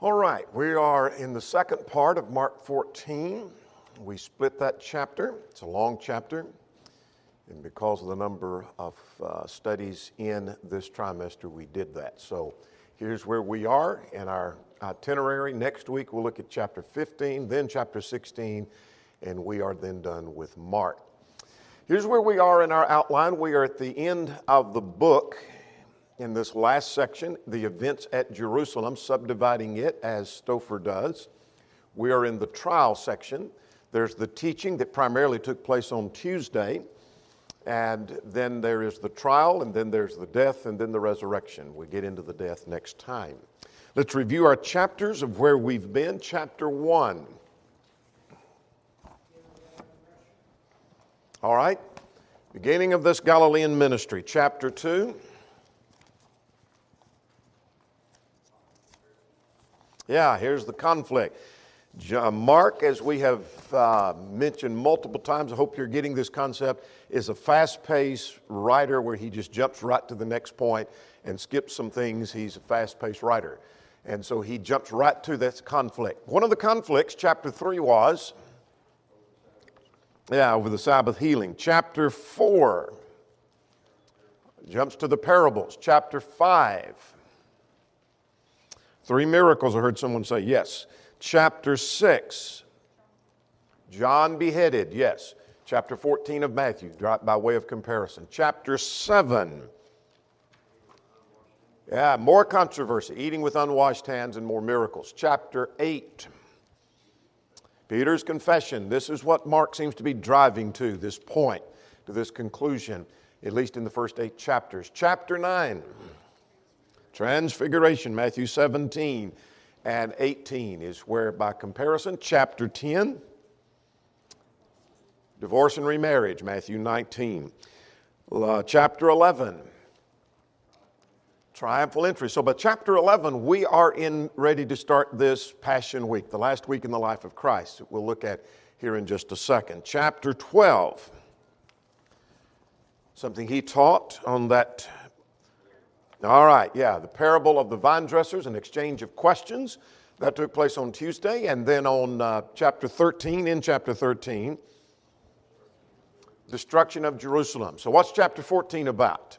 All right, we are in the second part of Mark 14. We split that chapter. It's a long chapter, and because of the number of studies in this trimester, we did that. So here's where we are in our itinerary. Next week, we'll look at chapter 15, then chapter 16, and we are then done with Mark. Here's where we are in our outline. We are at the end of the book. In this last section, the events at Jerusalem, subdividing it as Stouffer does. We are in the trial section. There's the teaching that primarily took place on Tuesday, and then there is the trial, and then there's the death, and then the resurrection. We get into the death next time. Let's review our chapters of where we've been. Chapter 1. All right, beginning of this Galilean ministry. Chapter 2. Yeah, here's the conflict. Mark, as we have mentioned multiple times, I hope you're getting this concept, is a fast-paced writer where he just jumps right to the next point and skips some things. He's a fast-paced writer. And so he jumps right to this conflict. One of the conflicts, chapter 3 was, over the Sabbath healing. Chapter 4 jumps to the parables. Chapter 5. 3 miracles, I heard someone say, yes. Chapter 6, John beheaded, yes. Chapter 14 of Matthew, by way of comparison. Chapter 7, more controversy, eating with unwashed hands and more miracles. Chapter 8, Peter's confession. This is what Mark seems to be driving to, this point, to this conclusion, at least in the first 8 chapters. Chapter 9, Transfiguration, Matthew 17 and 18 is where, by comparison, chapter 10, divorce and remarriage, Matthew 19. Chapter 11, triumphal entry. So by chapter 11, we are ready to start this Passion Week, the last week in the life of Christ that we'll look at here in just a second. Chapter 12, something he taught on that. All right, the parable of the vine dressers, an exchange of questions. That took place on Tuesday. And then on chapter 13, destruction of Jerusalem. So what's chapter 14 about?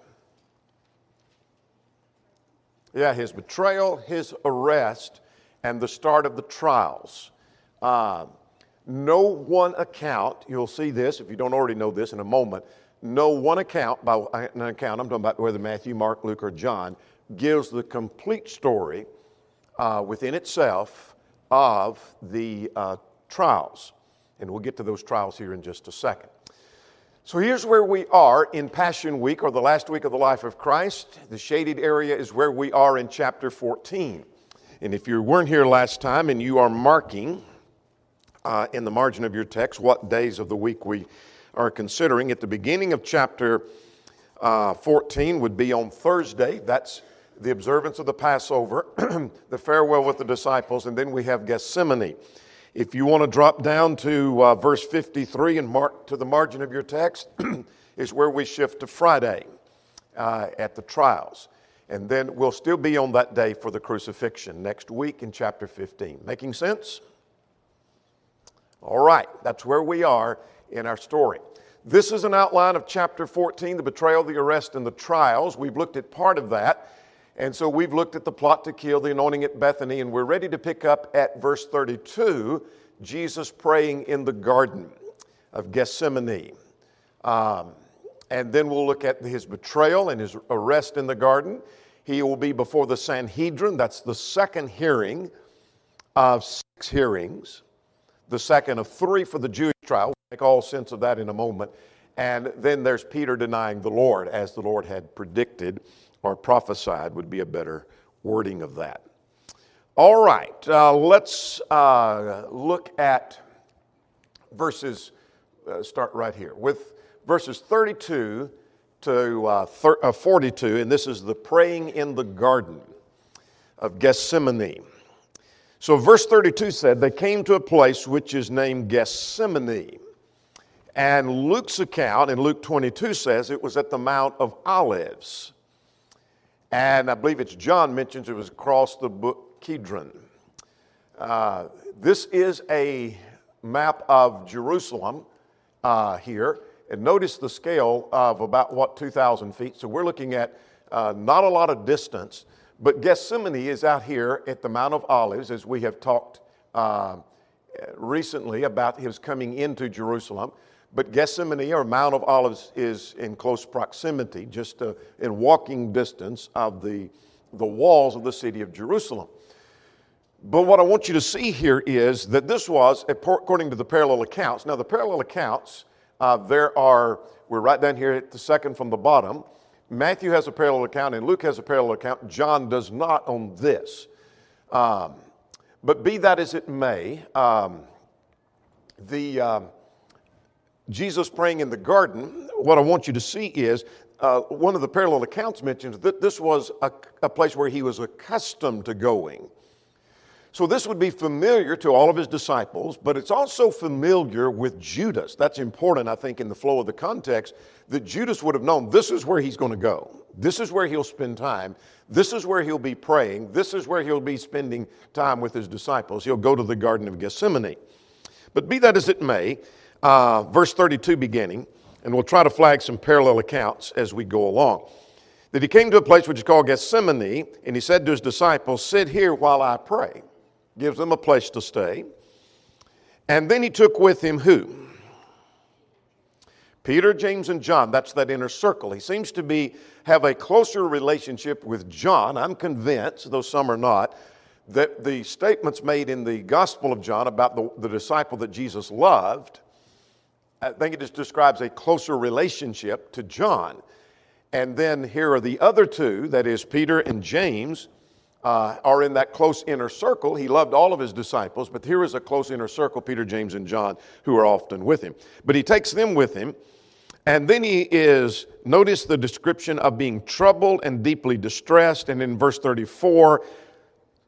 His betrayal, his arrest, and the start of the trials. No one account, you'll see this if you don't already know this in a moment, no one account, by an account, I'm talking about whether Matthew, Mark, Luke, or John, gives the complete story within itself of the trials. And we'll get to those trials here in just a second. So here's where we are in Passion Week, or the last week of the life of Christ. The shaded area is where we are in chapter 14. And if you weren't here last time and you are marking in the margin of your text what days of the week we are considering, at the beginning of chapter 14 would be on Thursday. That's the observance of the Passover, the farewell with the disciples, and then we have Gethsemane. If you want to drop down to verse 53 and mark to the margin of your text, is where we shift to Friday at the trials. And then we'll still be on that day for the crucifixion next week in chapter 15. Making sense? All right, that's where we are in our story. This is an outline of chapter 14, the betrayal, the arrest, and the trials. We've looked at part of that. And so we've looked at the plot to kill, the anointing at Bethany, and we're ready to pick up at verse 32, Jesus praying in the Garden of Gethsemane. And then we'll look at his betrayal and his arrest in the garden. He will be before the Sanhedrin. That's the second hearing of 6 hearings. The second of 3 for the Jewish trial. We'll make all sense of that in a moment. And then there's Peter denying the Lord, as the Lord had predicted or prophesied would be a better wording of that. All right, let's look at verses, start right here, with verses 32 to 42, and this is the praying in the Garden of Gethsemane. So verse 32 said, they came to a place which is named Gethsemane. And Luke's account in Luke 22 says it was at the Mount of Olives. And I believe it's John mentions it was across the brook Kidron. This is a map of Jerusalem here. And notice the scale of about, 2,000 feet. So we're looking at not a lot of distance. But Gethsemane is out here at the Mount of Olives, as we have talked recently about his coming into Jerusalem. But Gethsemane, or Mount of Olives, is in close proximity, just in walking distance of the walls of the city of Jerusalem. But what I want you to see here is that this was, according to the parallel accounts. Now, the parallel accounts, we're right down here at the second from the bottom. Matthew has a parallel account and Luke has a parallel account. John does not on this. But be that as it may, Jesus praying in the garden, what I want you to see is one of the parallel accounts mentions that this was a place where he was accustomed to going. So this would be familiar to all of his disciples, but it's also familiar with Judas. That's important, I think, in the flow of the context, that Judas would have known this is where he's going to go. This is where he'll spend time. This is where he'll be praying. This is where he'll be spending time with his disciples. He'll go to the Garden of Gethsemane. But be that as it may, verse 32 beginning, and we'll try to flag some parallel accounts as we go along, that he came to a place which is called Gethsemane, and he said to his disciples, "Sit here while I pray." Gives them a place to stay. And then he took with him who? Peter, James, and John. That's that inner circle. He seems to have a closer relationship with John. I'm convinced, though some are not, that the statements made in the Gospel of John about the disciple that Jesus loved, I think it just describes a closer relationship to John. And then here are the other two, that is Peter and James, are in that close inner circle. He loved all of his disciples, but here is a close inner circle, Peter, James, and John, who are often with him. But he takes them with him, and then notice the description of being troubled and deeply distressed, and in verse 34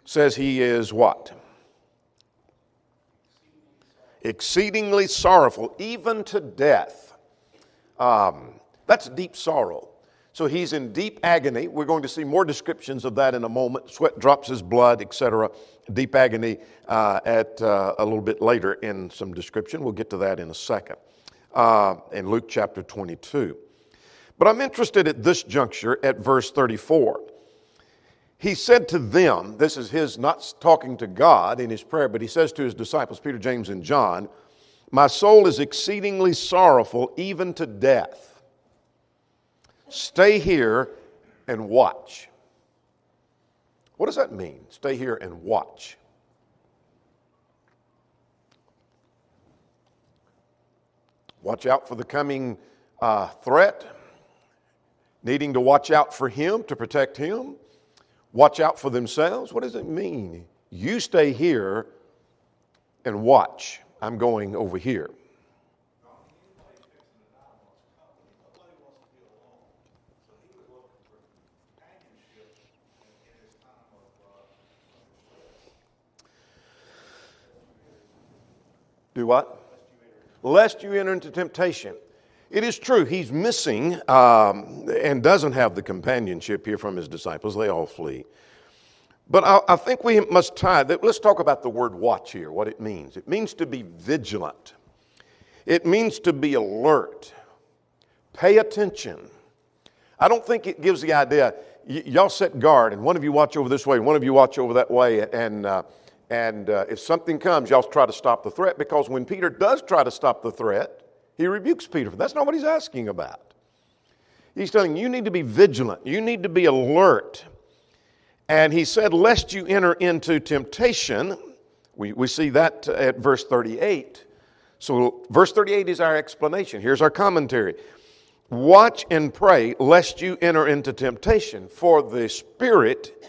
says he is what? Exceedingly sorrowful, even to death. That's deep sorrow. So he's in deep agony. We're going to see more descriptions of that in a moment. Sweat drops his blood, etc. Deep agony at a little bit later in some description. We'll get to that in a second in Luke chapter 22. But I'm interested at this juncture at verse 34. He said to them, this is his not talking to God in his prayer, but he says to his disciples, Peter, James, and John, "My soul is exceedingly sorrowful, even to death. Stay here and watch." What does that mean? Stay here and watch. Watch out for the coming threat. Needing to watch out for him, to protect him. Watch out for themselves. What does it mean? You stay here and watch. I'm going over here. Do what? Lest you enter into temptation. It is true, he's missing and doesn't have the companionship here from his disciples. They all flee. But I think we must tie that. Let's talk about the word watch here, what it means. It means to be vigilant. It means to be alert. Pay attention. I don't think it gives the idea, y'all set guard, and one of you watch over this way, and one of you watch over that way, and if something comes, y'all try to stop the threat, because when Peter does try to stop the threat, he rebukes Peter. That's not what he's asking about. He's telling you need to be vigilant. You need to be alert. And he said, lest you enter into temptation. We see that at verse 38. So verse 38 is our explanation. Here's our commentary. Watch and pray lest you enter into temptation, for the spirit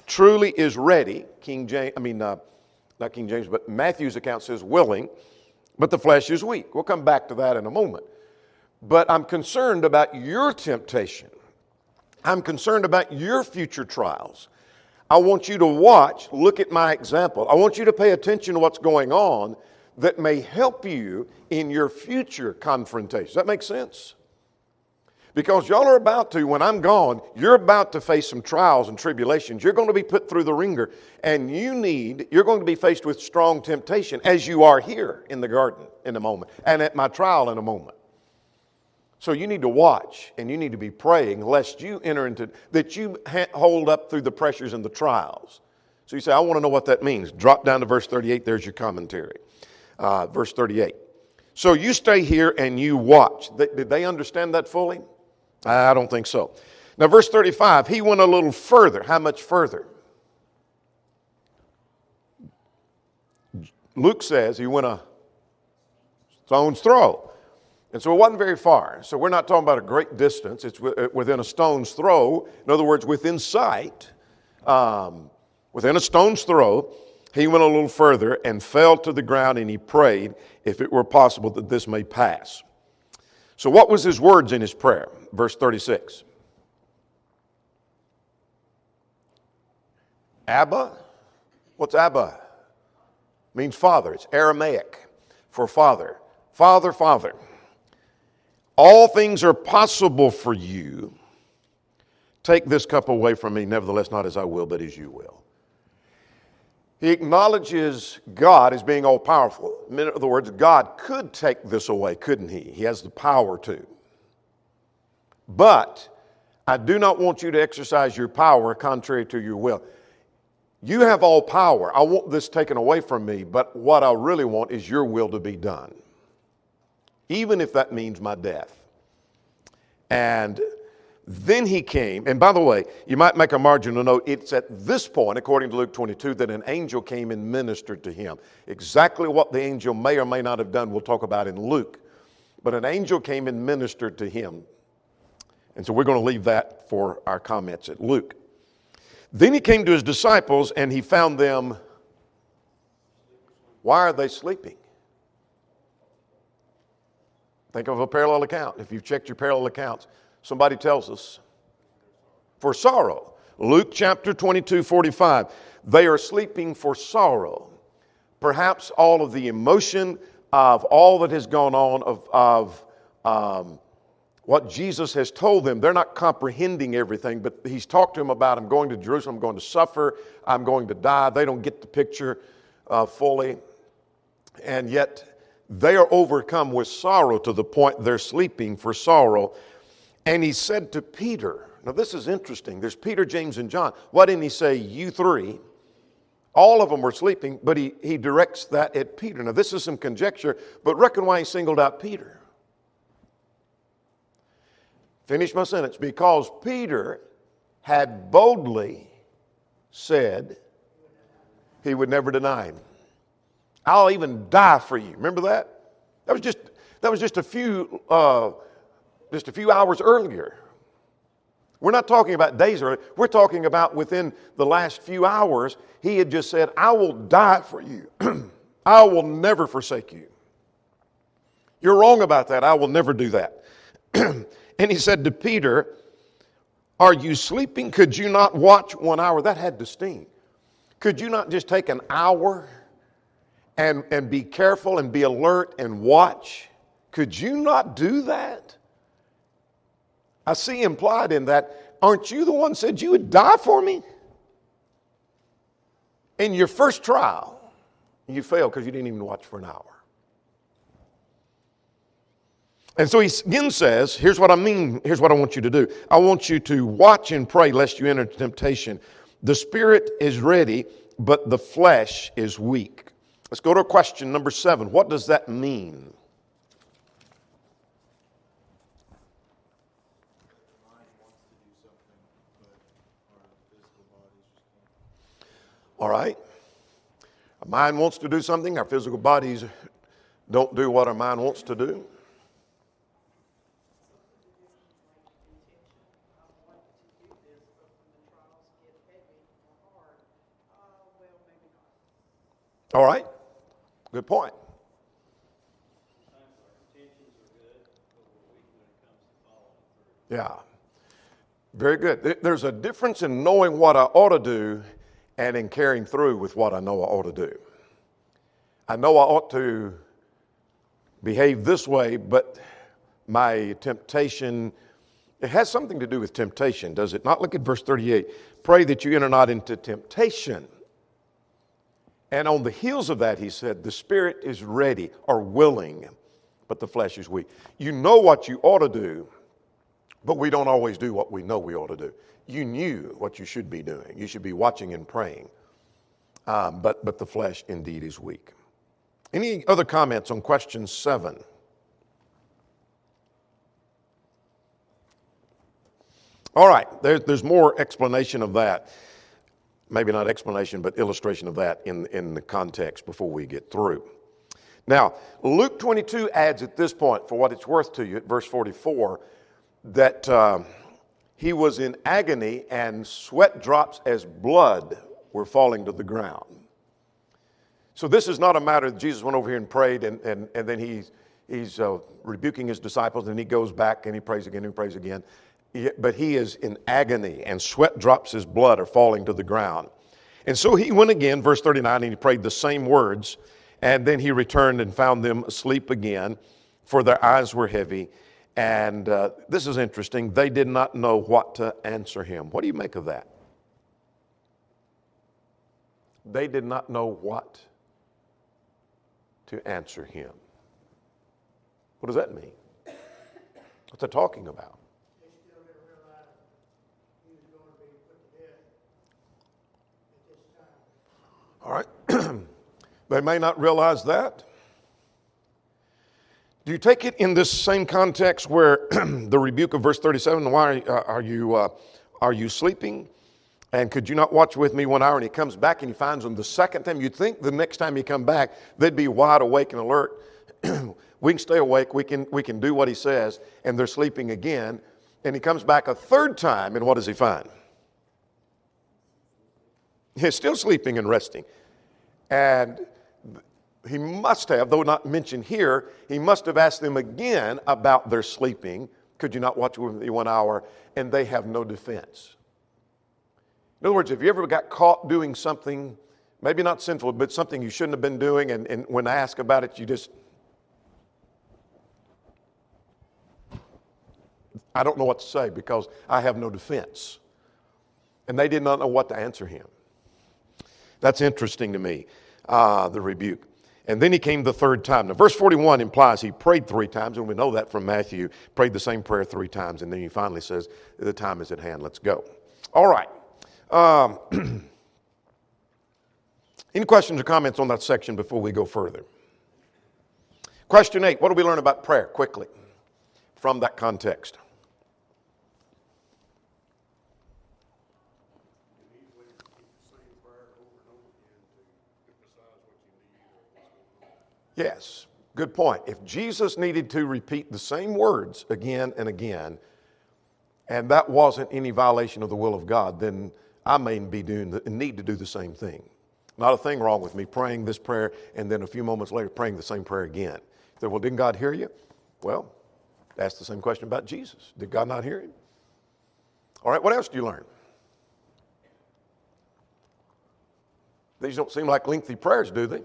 truly is ready. Not King James, but Matthew's account says willing, but the flesh is weak. We'll come back to that in a moment. But I'm concerned about your temptation. I'm concerned about your future trials. I want you to watch, look at my example. I want you to pay attention to what's going on that may help you in your future confrontations. Does that make sense? Because y'all are about to, when I'm gone, you're about to face some trials and tribulations. You're going to be put through the ringer, and you're going to be faced with strong temptation, as you are here in the garden in a moment, and at my trial in a moment. So you need to watch, and you need to be praying lest you enter into, that you hold up through the pressures and the trials. So you say, I want to know what that means. Drop down to verse 38. There's your commentary. Verse 38. So you stay here and you watch. Did they understand that fully? I don't think so. Now, verse 35, he went a little further. How much further? Luke says he went a stone's throw. And so it wasn't very far. So we're not talking about a great distance. It's within a stone's throw. In other words, within sight. Within a stone's throw, he went a little further and fell to the ground, and he prayed, if it were possible, that this may pass. So what was his words in his prayer? Verse 36. Abba? What's Abba? Means father. It's Aramaic for father. Father, Father. All things are possible for you. Take this cup away from me, nevertheless not as I will, but as you will. He acknowledges God as being all-powerful. In other words, God could take this away, couldn't he? He has the power to. But I do not want you to exercise your power contrary to your will. You have all power. I want this taken away from me, but what I really want is your will to be done, even if that means my death. And then he came, and by the way, you might make a marginal note, it's at this point, according to Luke 22, that an angel came and ministered to him. Exactly what the angel may or may not have done, we'll talk about in Luke. But an angel came and ministered to him. And so we're going to leave that for our comments at Luke. Then he came to his disciples, and he found them, why are they sleeping? Think of a parallel account. If you've checked your parallel accounts, somebody tells us, for sorrow. Luke chapter 22, 45. They are sleeping for sorrow. Perhaps all of the emotion of all that has gone on, of what Jesus has told them. They're not comprehending everything, but he's talked to them about, I'm going to Jerusalem, I'm going to suffer, I'm going to die. They don't get the picture fully. And yet they are overcome with sorrow to the point they're sleeping for sorrow. And he said to Peter, now this is interesting. There's Peter, James, and John. Why didn't he say you three? All of them were sleeping, but he directs that at Peter. Now this is some conjecture, but reckon why he singled out Peter. Finish my sentence. Because Peter had boldly said he would never deny him. I'll even die for you. Remember that? That was just a few hours earlier. We're not talking about days earlier. We're talking about within the last few hours. He had just said, I will die for you. I will never forsake you. You're wrong about that. I will never do that. And he said to Peter, are you sleeping? Could you not watch 1 hour? That had to sting. Could you not just take an hour and be careful and be alert and watch? Could you not do that? I see implied in that, aren't you the one who said you would die for me? In your first trial, you failed because you didn't even watch for an hour. And so he again says, here's what I mean, here's what I want you to do. I want you to watch and pray lest you enter temptation. The spirit is ready, but the flesh is weak. Let's go to question number 7. What does that mean? All right. Our mind wants to do something. Our physical bodies don't do what our mind wants to do. All right. Good point. Yeah. Very good. There's a difference in knowing what I ought to do and in carrying through with what I know I ought to do. I know I ought to behave this way, but my temptation It has something to do with temptation, does it not? Look at verse 38. Pray that you enter not into temptation. And on the heels of that, he said, the spirit is ready or willing, but the flesh is weak. You know what you ought to do, but we don't always do what we know we ought to do. You knew what you should be doing. You should be watching and praying. But the flesh indeed is weak. Any other comments on question 7? All right, there's more explanation of that. Maybe not explanation, but illustration of that in the context before we get through. Now, Luke 22 adds at this point, for what it's worth to you, at verse 44, that he was in agony and sweat drops as blood were falling to the ground. So this is not a matter that Jesus went over here and prayed and then he's rebuking his disciples and he goes back and he prays again and he prays again. But he is in agony and sweat drops as blood are falling to the ground. And so he went again, verse 39, and he prayed the same words. And then he returned and found them asleep again, for their eyes were heavy. And this is interesting. They did not know what to answer him. What do you make of that? They did not know what to answer him. What does that mean? What's that talking about? They still didn't realize he was going to be put to death at this time. All right. They may not realize that. Do you take it in this same context where the rebuke of verse 37, why are you sleeping? And could you not watch with me 1 hour? And he comes back and he finds them the second time. You'd think the next time he come back, they'd be wide awake and alert. We can stay awake. We can do what he says. And they're sleeping again. And he comes back a third time. And what does he find? He's still sleeping and resting. And he must have, though not mentioned here, he must have asked them again about their sleeping. Could you not watch with me 1 hour? And they have no defense. In other words, if you ever got caught doing something, maybe not sinful, but something you shouldn't have been doing, and when I ask about it, you just, I don't know what to say because I have no defense. And they did not know what to answer him. That's interesting to me, the rebuke. And then he came the third time. Now, verse 41 implies he prayed 3 times, and we know that from Matthew, prayed the same prayer 3 times, and then he finally says, the time is at hand, let's go. All right. Any questions or comments on that section before we go further? Question 8, what do we learn about prayer quickly from that context? Yes, good point. If Jesus needed to repeat the same words again and again, and that wasn't any violation of the will of God, then I may need to do the same thing. Not a thing wrong with me praying this prayer and then a few moments later praying the same prayer again. Say, well, didn't God hear you? Well, ask the same question about Jesus. Did God not hear him? All right, what else do you learn? These don't seem like lengthy prayers, do they?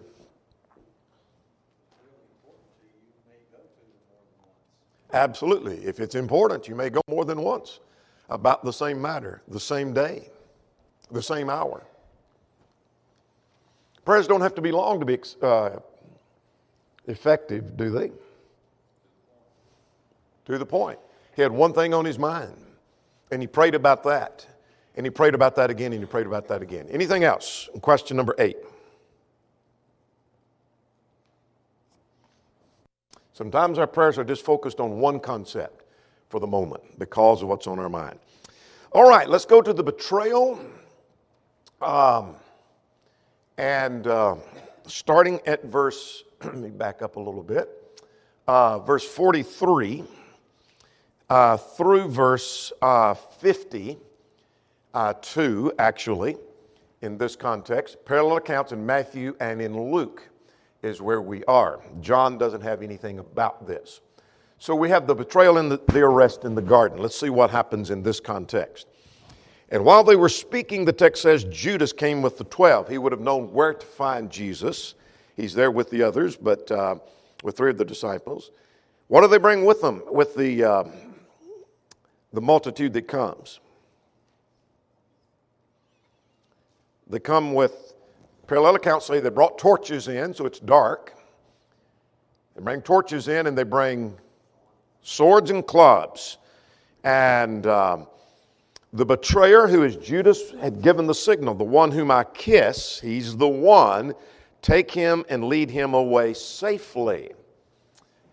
Absolutely. If it's important, you may go more than once about the same matter, the same day, the same hour. Prayers don't have to be long to be effective, do they? To the point. He had one thing on his mind, and he prayed about that, and he prayed about that again, and he prayed about that again. Anything else? Question number 8. Sometimes our prayers are just focused on one concept for the moment because of what's on our mind. All right, let's go to the betrayal. Starting at verse, let me back up a little bit, verse 43 through verse 52, actually, in this context. Parallel accounts in Matthew and in Luke is where we are. John doesn't have anything about this. So we have the betrayal and the arrest in the garden. Let's see what happens in this context. And while they were speaking, the text says Judas came with the 12. He would have known where to find Jesus. He's there with the others, but with 3 of the disciples. What do they bring with them? With the the multitude that comes. They come with, parallel accounts say they brought torches in, so it's dark. They bring torches in and they bring swords and clubs. And the betrayer, who is Judas, had given the signal, the one whom I kiss, he's the one, take him and lead him away safely,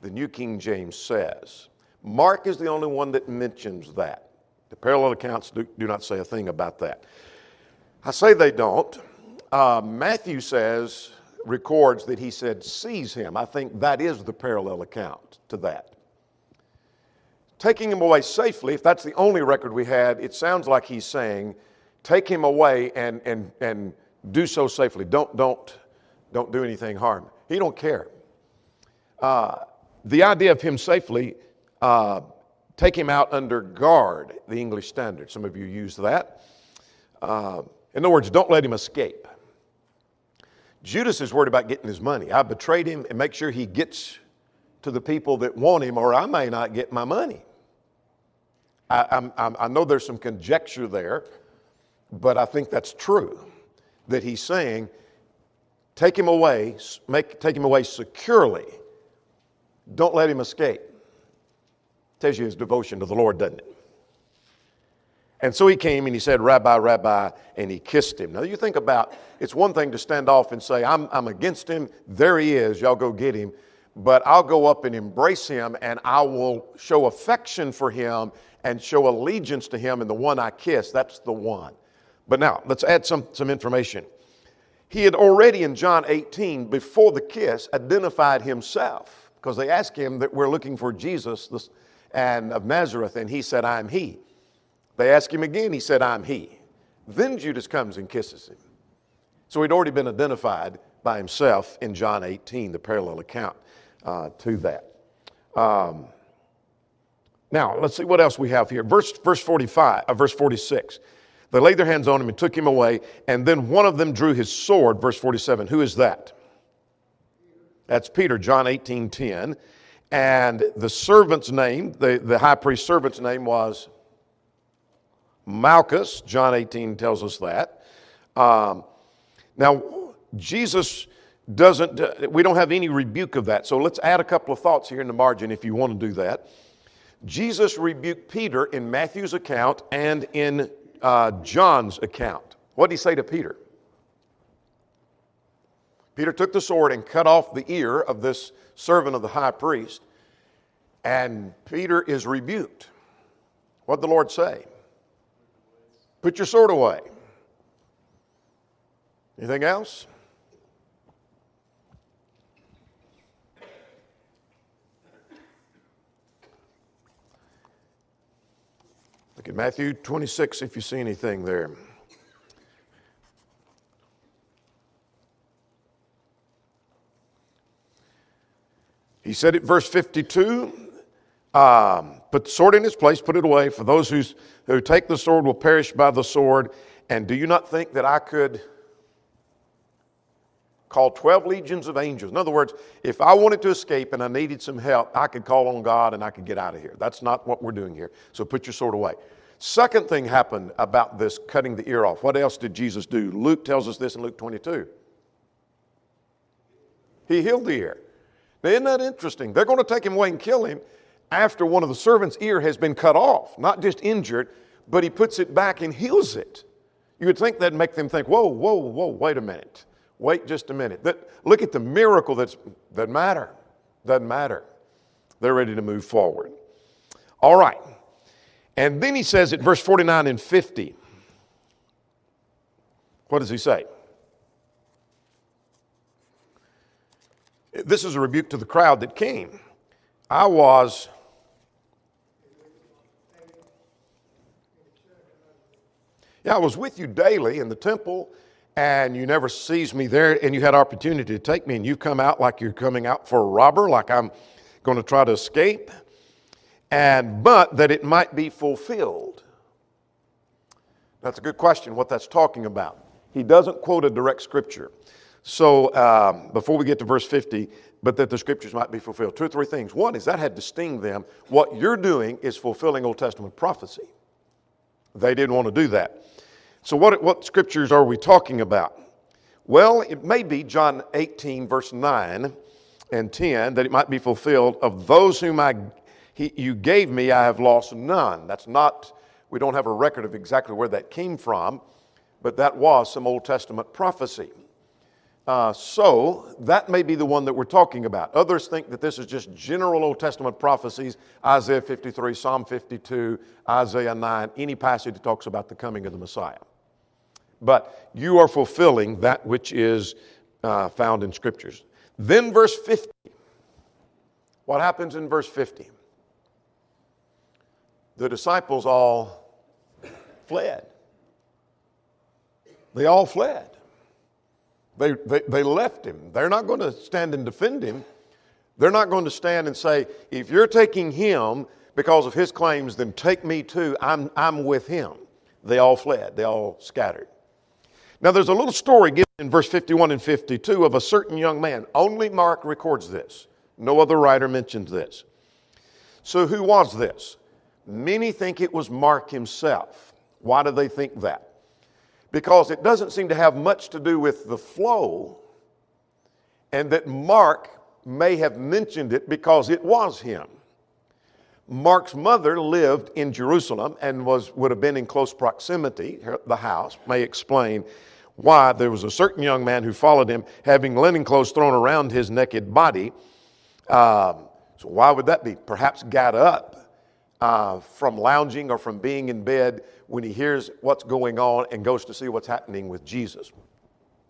the New King James says. Mark is the only one that mentions that. The parallel accounts do not say a thing about that. I say they don't. Matthew records that he said, seize him. I think that is the parallel account to that. Taking him away safely, if that's the only record we had, it sounds like he's saying, take him away and do so safely. Don't do anything harm. He don't care. The idea of him safely, take him out under guard, the English Standard. Some of you use that. In other words, don't let him escape. Judas is worried about getting his money. I betrayed him and make sure he gets to the people that want him, or I may not get my money. I know there's some conjecture there, but I think that's true, that he's saying, take him away securely. Don't let him escape. Tells you his devotion to the Lord, doesn't it? And so he came and he said, Rabbi, Rabbi, and he kissed him. Now you think about, it's one thing to stand off and say, I'm against him. There he is. Y'all go get him. But I'll go up and embrace him, and I will show affection for him and show allegiance to him, and the one I kiss, that's the one. But now, let's add some information. He had already in John 18, before the kiss, identified himself, because they asked him that we're looking for Jesus and of Nazareth, and he said, I'm he. They asked him again, he said, I'm he. Then Judas comes and kisses him. So he'd already been identified by himself in John 18, the parallel account to that. Now, let's see what else we have here. Verse 46. They laid their hands on him and took him away, and then one of them drew his sword, verse 47. Who is that? That's Peter, John 18:10. And the servant's name, the high priest's servant's name was Malchus. John 18 tells us that. Now, Jesus we don't have any rebuke of that. So let's add a couple of thoughts here in the margin if you want to do that. Jesus rebuked Peter in Matthew's account and in John's account. What did he say to Peter? Peter took the sword and cut off the ear of this servant of the high priest, and Peter is rebuked. What did the Lord say? Put your sword away. Anything else? Look at Matthew 26 if you see anything there. He said at verse 52, put the sword in its place, put it away, for those who take the sword will perish by the sword. And do you not think that I could call 12 legions of angels? In other words, if I wanted to escape and I needed some help, I could call on God and I could get out of here. That's not what we're doing here. So put your sword away. Second thing happened about this cutting the ear off. What else did Jesus do? Luke tells us this in Luke 22. He healed the ear. Now, isn't that interesting? They're going to take him away and kill him after one of the servants' ear has been cut off, not just injured, but he puts it back and heals it. You would think that'd make them think, whoa, wait a minute. Wait just a minute. Look at the miracle doesn't matter. Doesn't matter. They're ready to move forward. All right. And then he says at verse 49 and 50, what does he say? This is a rebuke to the crowd that came. I was with you daily in the temple, and you never seized me there, and you had opportunity to take me, and you've come out like you're coming out for a robber, like I'm going to try to escape, but that it might be fulfilled. That's a good question, what that's talking about. He doesn't quote a direct scripture. So before we get to verse 50, but that the scriptures might be fulfilled. Two or three things. One is that had to sting them. What you're doing is fulfilling Old Testament prophecy. They didn't want to do that. So what scriptures are we talking about? Well, it may be John 18, verse 9 and 10, that it might be fulfilled. Of those whom you gave me, I have lost none. That's not, we don't have a record of exactly where that came from, but that was some Old Testament prophecy. So that may be the one that we're talking about. Others think that this is just general Old Testament prophecies, Isaiah 53, Psalm 52, Isaiah 9, any passage that talks about the coming of the Messiah. But you are fulfilling that which is found in Scriptures. Then verse 50. What happens in verse 50? The disciples all fled. They all fled. They left him. They're not going to stand and defend him. They're not going to stand and say, if you're taking him because of his claims, then take me too. I'm with him. They all fled. They all scattered. Now there's a little story given in verse 51 and 52 of a certain young man. Only Mark records this. No other writer mentions this. So who was this? Many think it was Mark himself. Why do they think that? Because it doesn't seem to have much to do with the flow, and that Mark may have mentioned it because it was him. Mark's mother lived in Jerusalem and would have been in close proximity. The house may explain why there was a certain young man who followed him, having linen clothes thrown around his naked body. So why would that be? Perhaps got up from lounging or from being in bed when he hears what's going on and goes to see what's happening with Jesus.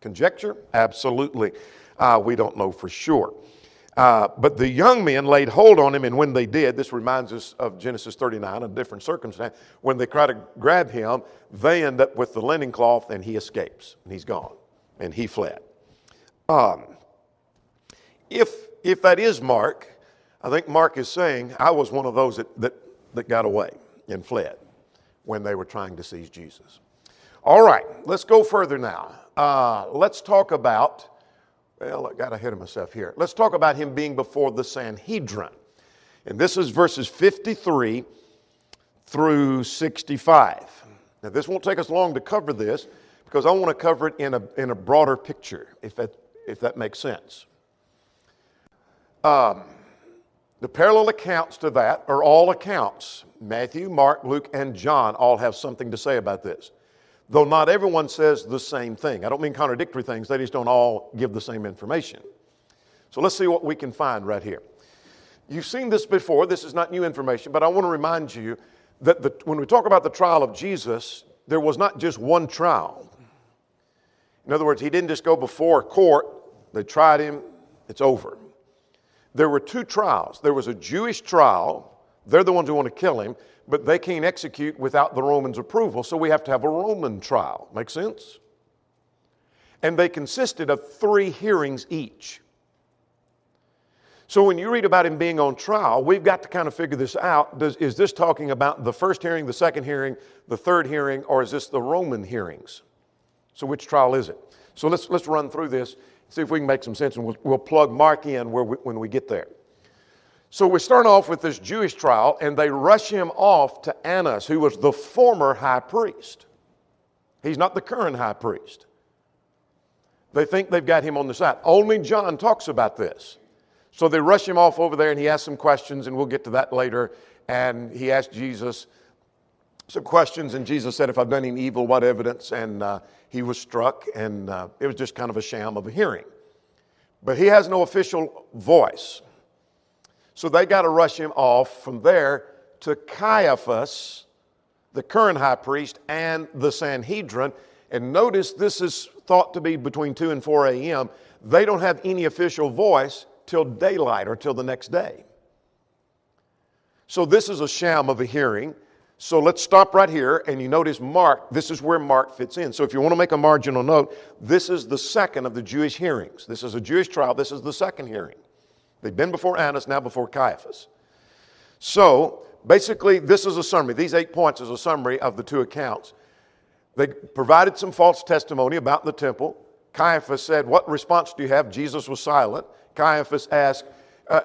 Conjecture? Absolutely. We don't know for sure. But the young men laid hold on him, and when they did, this reminds us of Genesis 39, a different circumstance. When they try to grab him, they end up with the linen cloth, and he escapes, and he's gone, and he fled. If that is Mark, I think Mark is saying, I was one of those that got away and fled when they were trying to seize Jesus. All right, let's go further now. Let's talk about, well, I got ahead of myself here. Let's talk about him being before the Sanhedrin. And this is verses 53 through 65. Now, this won't take us long to cover this because I want to cover it in a broader picture, if that makes sense. The parallel accounts to that are all accounts. Matthew, Mark, Luke, and John all have something to say about this. Though not everyone says the same thing. I don't mean contradictory things. They just don't all give the same information. So let's see what we can find right here. You've seen this before. This is not new information, but I want to remind you that when we talk about the trial of Jesus, there was not just one trial. In other words, he didn't just go before a court. They tried him. It's over. There were two trials. There was a Jewish trial. They're the ones who want to kill him, but they can't execute without the Romans' approval, so we have to have a Roman trial. Make sense? And they consisted of 3 hearings each. So when you read about him being on trial, we've got to kind of figure this out. Is this talking about the first hearing, the second hearing, the third hearing, or is this the Roman hearings? So which trial is it? So let's run through this, see if we can make some sense, and we'll plug Mark in when we get there. So we start off with this Jewish trial, and they rush him off to Annas, who was the former high priest. He's not the current high priest. They think they've got him on the side. Only John talks about this. So they rush him off over there, and he asks some questions, and we'll get to that later. And he asked Jesus some questions, and Jesus said, if I've done any evil, what evidence? And he was struck, and it was just kind of a sham of a hearing. But he has no official voice. So they got to rush him off from there to Caiaphas, the current high priest, and the Sanhedrin. And notice this is thought to be between 2 and 4 a.m. They don't have any official voice till daylight or till the next day. So this is a sham of a hearing. So let's stop right here, and you notice Mark, this is where Mark fits in. So if you want to make a marginal note, this is the second of the Jewish hearings. This is a Jewish trial. This is the second hearing. They've been before Annas, now before Caiaphas. So basically, this is a summary. These 8 points is a summary of the 2 accounts. They provided some false testimony about the temple. Caiaphas said, what response do you have? Jesus was silent. Caiaphas asked,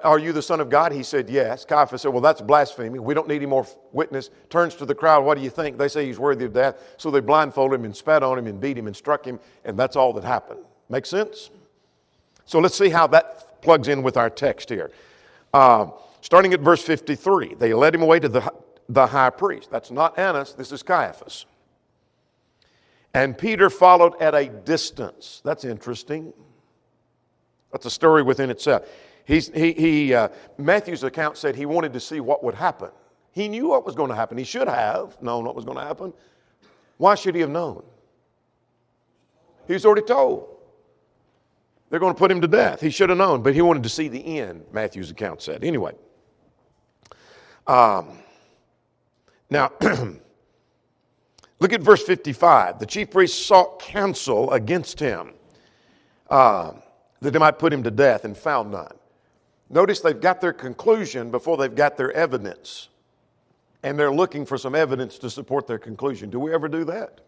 are you the Son of God? He said, yes. Caiaphas said, well, that's blasphemy. We don't need any more witness. Turns to the crowd, what do you think? They say he's worthy of death. So they blindfolded him and spat on him and beat him and struck him, and that's all that happened. Make sense? So let's see how that plugs in with our text here. Starting at verse 53, they led him away to the high priest. That's not Annas, this is Caiaphas. And Peter followed at a distance. That's interesting. That's a story within itself. Matthew's account said he wanted to see what would happen. He knew what was going to happen. He should have known what was going to happen. Why should he have known? He was already told. They're going to put him to death. He should have known, but he wanted to see the end, Matthew's account said. Anyway. Now, look at verse 55. The chief priests sought counsel against him that they might put him to death and found none. Notice they've got their conclusion before they've got their evidence. And they're looking for some evidence to support their conclusion. Do we ever do that?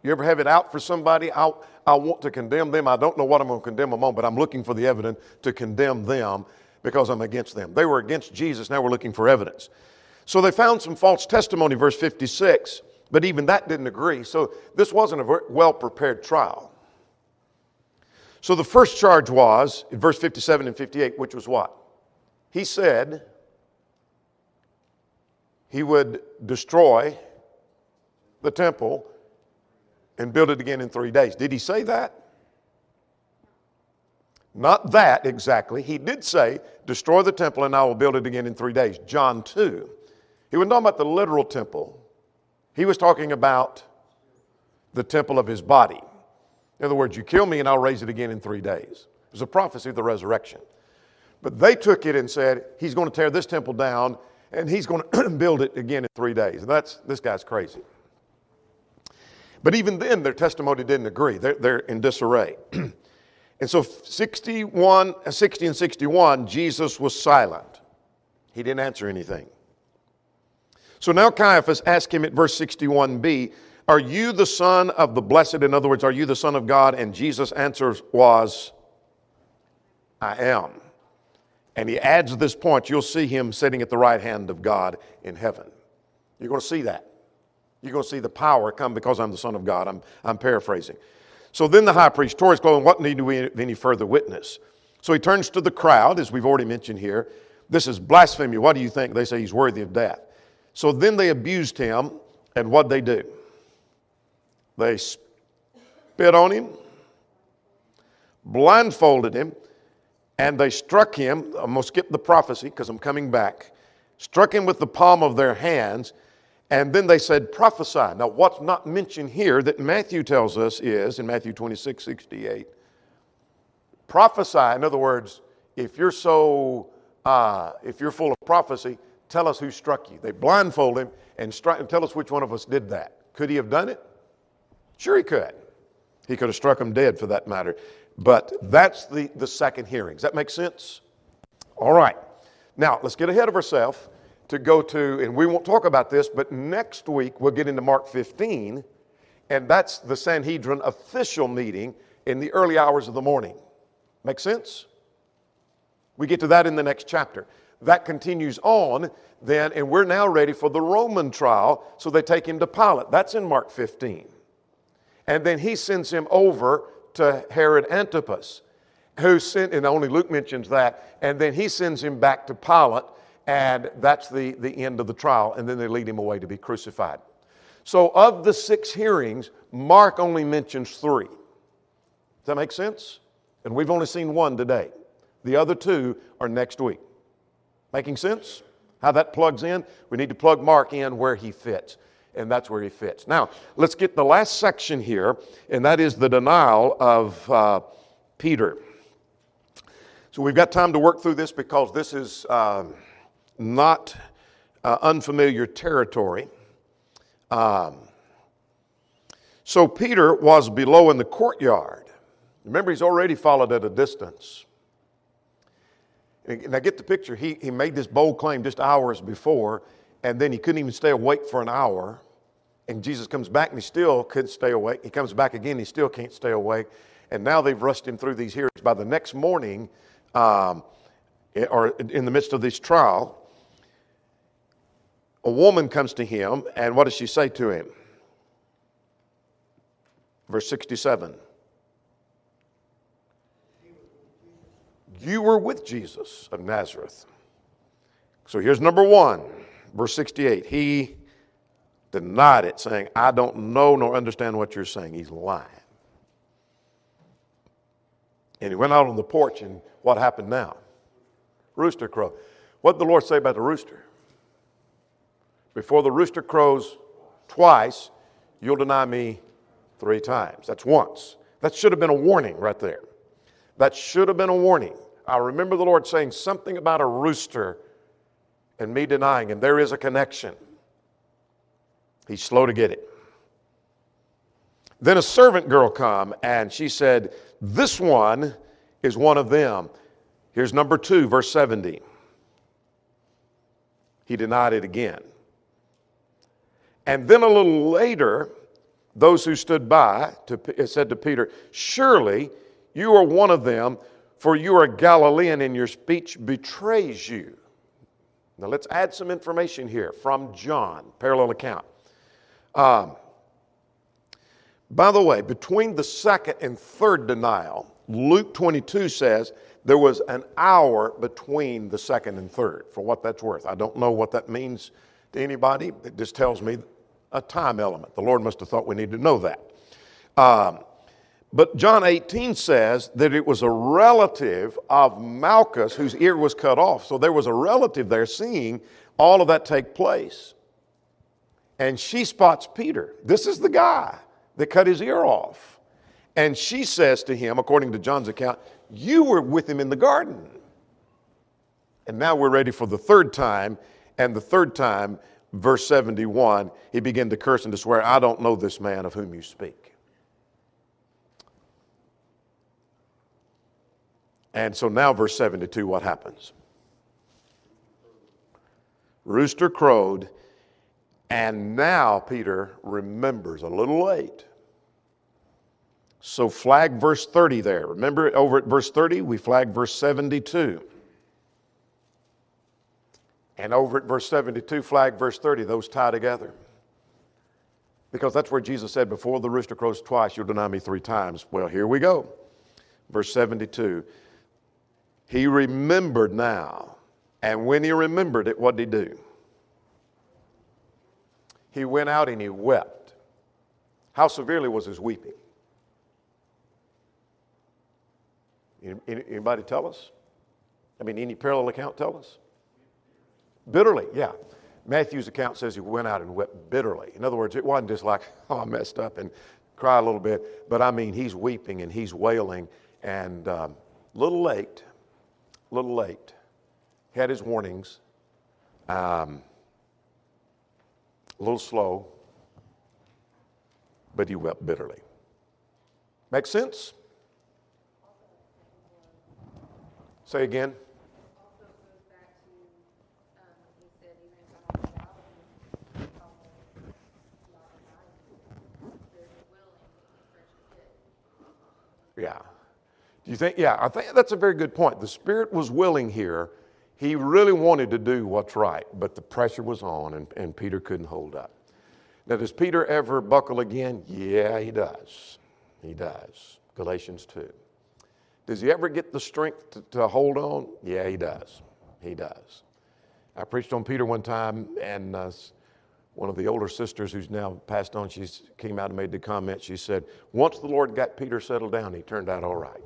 You ever have it out for somebody? I want to condemn them. I don't know what I'm going to condemn them on, but I'm looking for the evidence to condemn them because I'm against them. They were against Jesus. Now we're looking for evidence. So they found some false testimony, verse 56, but even that didn't agree. So this wasn't a very well-prepared trial. So the first charge was, in verse 57 and 58, which was what? He said he would destroy the temple and build it again in 3 days. Did he say that? Not that exactly. He did say, destroy the temple and I will build it again in 3 days. John 2. He wasn't talking about the literal temple. He was talking about the temple of his body. In other words, you kill me and I'll raise it again in 3 days. It was a prophecy of the resurrection. But they took it and said, he's going to tear this temple down and he's going to build it again in 3 days. And this guy's crazy. But even then, their testimony didn't agree. They're in disarray. And so 60 and 61, Jesus was silent. He didn't answer anything. So now Caiaphas asked him at verse 61b, are you the Son of the Blessed? In other words, are you the Son of God? And Jesus' answer was, I am. And he adds this point, you'll see him sitting at the right hand of God in heaven. You're going to see that. You're going to see the power come because I'm the Son of God. I'm paraphrasing. So then the high priest tore his clothing. What need we of any further witness? So he turns to the crowd, as we've already mentioned here. This is blasphemy. What do you think? They say he's worthy of death. So then they abused him, and what'd they do? They spit on him, blindfolded him, and they struck him. I'm going to skip the prophecy because I'm coming back. Struck him with the palm of their hands, and then they said, prophesy. Now, what's not mentioned here that Matthew tells us is, in Matthew 26:68, prophesy. In other words, if you're full of prophecy, tell us who struck you. They blindfold him and tell us which one of us did that. Could he have done it? Sure he could. He could have struck him dead for that matter. But that's the second hearing. Does that make sense? All right. Now, let's get ahead of ourselves to go to, and we won't talk about this, but next week we'll get into Mark 15, and that's the Sanhedrin official meeting in the early hours of the morning. Make sense? We get to that in the next chapter. That continues on then, and we're now ready for the Roman trial, so they take him to Pilate. That's in Mark 15. And then he sends him over to Herod Antipas, who sent, and only Luke mentions that, and then he sends him back to Pilate, and that's the end of the trial, and then they lead him away to be crucified. So of the 6 hearings, Mark only mentions 3. Does that make sense? And we've only seen 1 today. The other 2 are next week. Making sense? How that plugs in? We need to plug Mark in where he fits, and that's where he fits. Now, let's get the last section here, and that is the denial of Peter. So we've got time to work through this because this is not unfamiliar territory. So Peter was below in the courtyard. Remember, he's already followed at a distance. Now get the picture. He made this bold claim just hours before, and then he couldn't even stay awake for an hour. And Jesus comes back and he still couldn't stay awake. He comes back again, he still can't stay awake. And now they've rushed him through these hearings. By the next morning, or in the midst of this trial, a woman comes to him, and what does she say to him? Verse 67. You were with Jesus of Nazareth. So here's number one, verse 68. He denied it, saying, I don't know nor understand what you're saying. He's lying. And he went out on the porch, and what happened now? Rooster crowed. What did the Lord say about the rooster? Before the rooster crows twice, you'll deny me 3 times. That's once. That should have been a warning right there. That should have been a warning. I remember the Lord saying something about a rooster and me denying him. There is a connection. He's slow to get it. Then a servant girl come, and she said, this one is one of them. Here's number 2, verse 70. He denied it again. And then a little later, those who stood by said to Peter, surely you are one of them, for you are a Galilean and your speech betrays you. Now let's add some information here from John, parallel account. By the way, between the second and third denial, Luke 22 says there was an hour between the second and third, for what that's worth. I don't know what that means to anybody. It just tells me a time element. The Lord must have thought we need to know that. But John 18 says that it was a relative of Malchus whose ear was cut off. So there was a relative there seeing all of that take place. And she spots Peter. This is the guy that cut his ear off. And she says to him, according to John's account, you were with him in the garden. And now we're ready for the third time. And the third time, verse 71, he began to curse and to swear, I don't know this man of whom you speak. And so now verse 72, what happens? Rooster crowed, and now Peter remembers a little late. So flag verse 30 there. Remember over at verse 30, we flag verse 72. And over at verse 72, flag verse 30, those tie together. Because that's where Jesus said, before the rooster crows twice, you'll deny me 3 times. Well, here we go. Verse 72. He remembered now. And when he remembered it, what did he do? He went out and he wept. How severely was his weeping? Anybody tell us? I mean, any parallel account tell us? Bitterly, yeah. Matthew's account says he went out and wept bitterly. In other words, it wasn't just like, oh, I messed up and cry a little bit. But I mean, he's weeping and he's wailing. And a little late. He had his warnings. A little slow. But he wept bitterly. Make sense? Say again. Also goes back to, he said, even if I'm out, there's a willing, the Yeah. Do you think? Yeah, I think that's a very good point. The Spirit was willing here. He really wanted to do what's right, but the pressure was on, and Peter couldn't hold up. Now, does Peter ever buckle again? Yeah, he does. He does. Galatians 2. Does he ever get the strength to hold on? Yeah, he does. He does. I preached on Peter one time, and one of the older sisters who's now passed on, she came out and made the comment. She said, once the Lord got Peter settled down, he turned out all right.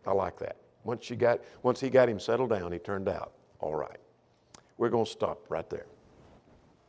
I like that. Once he got him settled down, he turned out all right. We're going to stop right there.